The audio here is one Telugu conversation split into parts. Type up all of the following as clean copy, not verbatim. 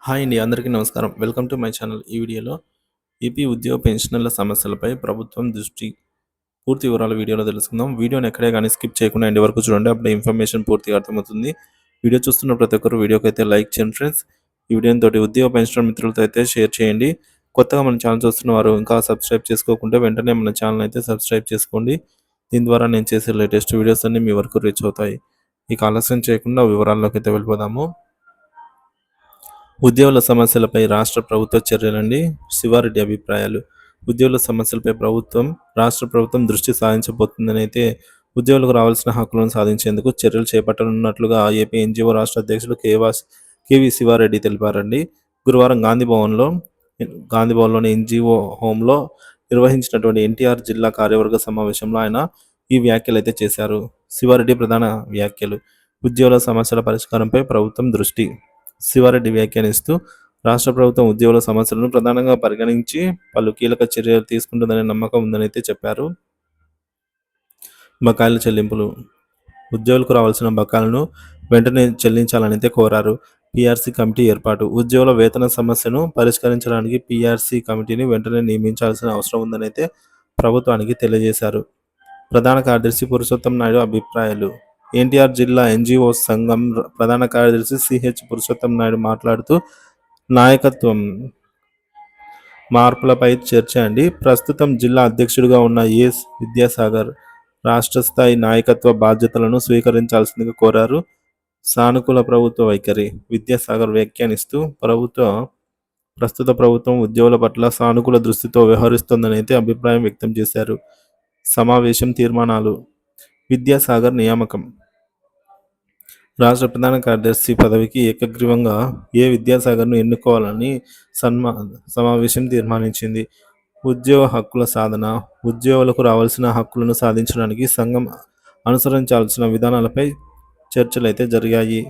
హాయ్ అండి. అందరికీ నమస్కారం. Welcome to my channel. ఈ వీడియోలో ఏపీ ఉద్యోగ పెన్షనర్ల సమస్యలపై ప్రభుత్వం దృష్టి పూర్తి వివరాలు వీడియోలో తెలుసుకుందాం. వీడియోని ఎక్కడే కానీ స్కిప్ చేయకుండా ఎండ్ వరకు చూడండి. అప్పుడు ఇన్ఫర్మేషన్ పూర్తిగా అర్థమవుతుంది. వీడియో చూస్తున్న ప్రతి ఒక్కరు వీడియోకి అయితే లైక్ చేయండి ఫ్రెండ్స్. ఈ వీడియోని తోటి ఉద్యోగ పెన్షనర్ మిత్రులతో అయితే షేర్ చేయండి. కొత్తగా మన ఛానల్ చూస్తున్న వారు ఇంకా సబ్స్క్రైబ్ చేసుకోకుంటే వెంటనే మన ఛానల్ అయితే సబ్స్క్రైబ్ చేసుకోండి. దీని ద్వారా నేను చేసే లేటెస్ట్ వీడియోస్ అన్ని మీ వరకు రీచ్ అవుతాయి. ఇక ఆలస్యం చేయకుండా వివరాల్లోకి అయితే వెళ్ళిపోదాము. ఉద్యోగుల సమస్యలపై రాష్ట్ర ప్రభుత్వ చర్యలండి. శివారెడ్డి అభిప్రాయాలు. ఉద్యోగుల సమస్యలపై రాష్ట్ర ప్రభుత్వం దృష్టి సాధించబోతుందని అయితే ఉద్యోగులకు రావాల్సిన హక్కులను సాధించేందుకు చర్యలు చేపట్టనున్నట్లుగా ఏపీ ఎన్జీఓ రాష్ట్ర అధ్యక్షులు కేవీ శివారెడ్డి తెలిపారండి. గురువారం గాంధీభవన్లోని ఎన్జీఓ హోంలో నిర్వహించినటువంటి ఎన్టీఆర్ జిల్లా కార్యవర్గ సమావేశంలో ఆయన ఈ వ్యాఖ్యలు అయితే చేశారు. శివారెడ్డి ప్రధాన వ్యాఖ్యలు. ఉద్యోగుల సమస్యల పరిష్కారంపై ప్రభుత్వం దృష్టి. శివారెడ్డి వ్యాఖ్యానిస్తూ రాష్ట్ర ప్రభుత్వం ఉద్యోగుల సమస్యలను ప్రధానంగా పరిగణించి పలు కీలక చర్యలు తీసుకుంటుందనే నమ్మకం ఉందని అయితే చెప్పారు. బకాయిల చెల్లింపులు. ఉద్యోగులకు రావాల్సిన బకాయిలను వెంటనే చెల్లించాలని అయితే కోరారు. పీఆర్సీ కమిటీ ఏర్పాటు. ఉద్యోగుల వేతన సమస్యను పరిష్కరించడానికి పీఆర్సీ కమిటీని వెంటనే నియమించాల్సిన అవసరం ఉందని అయితే ప్రభుత్వానికి తెలియజేశారు. ప్రధాన కార్యదర్శి పురుషోత్తం నాయుడు అభిప్రాయాలు. ఎన్టీఆర్ జిల్లా ఎన్జీఓ సంఘం ప్రధాన కార్యదర్శి సిహెచ్ పురుషోత్తం నాయుడు మాట్లాడుతూ నాయకత్వం మార్పులపై చర్చ అండి. ప్రస్తుతం జిల్లా అధ్యక్షుడిగా ఉన్న విద్యాసాగర్ రాష్ట్ర స్థాయి నాయకత్వ బాధ్యతలను స్వీకరించాల్సిందిగా కోరారు. సానుకూల ప్రభుత్వ వైఖరి. విద్యాసాగర్ వ్యాఖ్యానిస్తూ ప్రస్తుత ప్రభుత్వం ఉద్యోగుల పట్ల సానుకూల దృష్టితో వ్యవహరిస్తోందని అయితే అభిప్రాయం వ్యక్తం చేశారు. సమావేశం తీర్మానాలు. విద్యాసాగర్ నియామకం. రాష్ట్ర ప్రధాన కార్యదర్శి పదవికి ఏకగ్రీవంగా విద్యాసాగర్ను ఎన్నుకోవాలని సమావేశం తీర్మానించింది. ఉద్యోగ హక్కుల సాధన. ఉద్యోగులకు రావాల్సిన హక్కులను సాధించడానికి సంఘం అనుసరించాల్సిన విధానాలపై చర్చలు అయితే జరిగాయి.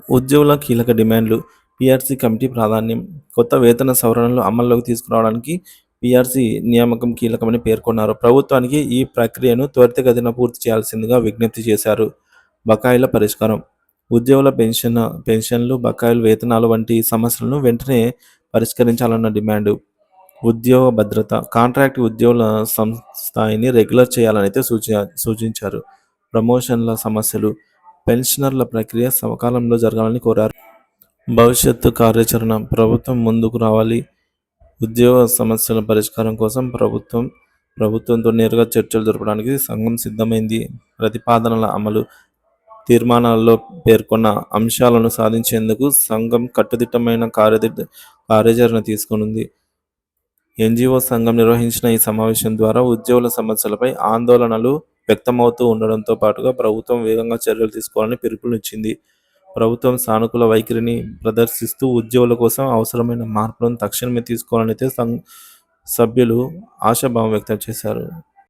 ఉద్యోగుల కీలక డిమాండ్లు. పీఆర్సీ కమిటీ ప్రాధాన్యం. కొత్త వేతన సవరణలు అమల్లోకి తీసుకురావడానికి పీఆర్సీ నియామకం కీలకమని పేర్కొన్నారు. ప్రభుత్వానికి ఈ ప్రక్రియను త్వరితగతిన పూర్తి చేయాల్సిందిగా విజ్ఞప్తి చేశారు. బకాయిల పరిష్కారం. ఉద్యోగుల పెన్షన్లు, బకాయిలు, వేతనాలు వంటి సమస్యలను వెంటనే పరిష్కరించాలన్న డిమాండు. ఉద్యోగ భద్రత. కాంట్రాక్ట్ ఉద్యోగుల స్థాయిని రెగ్యులర్ చేయాలని అయితే సూచించారు. ప్రమోషన్ల సమస్యలు. పెన్షనర్ల ప్రక్రియ సకాలంలో జరగాలని కోరారు. భవిష్యత్తు కార్యాచరణ. ప్రభుత్వం ముందుకు రావాలి. ఉద్యోగ సమస్యల పరిష్కారం కోసం ప్రభుత్వంతో నేరుగా చర్చలు జరపడానికి సంఘం సిద్ధమైంది. ప్రతిపాదనల అమలు. తీర్మానాల్లో పేర్కొన్న అంశాలను సాధించేందుకు సంఘం కట్టుదిట్టమైన కార్యాచరణ తీసుకునుంది. ఎన్జీఓ సంఘం నిర్వహించిన ఈ సమావేశం ద్వారా ఉద్యోగుల సమస్యలపై ఆందోళనలు వ్యక్తమవుతూ ఉండడంతో పాటుగా ప్రభుత్వం వేగంగా చర్యలు తీసుకోవాలని పిలుపునిచ్చింది. ప్రభుత్వం సానుకూల వైఖరిని ప్రదర్శిస్తూ ఉద్యోగుల కోసం అవసరమైన మార్పులను తక్షణమే తీసుకోవాలని అయితే సభ్యులు ఆశాభావం వ్యక్తం చేశారు.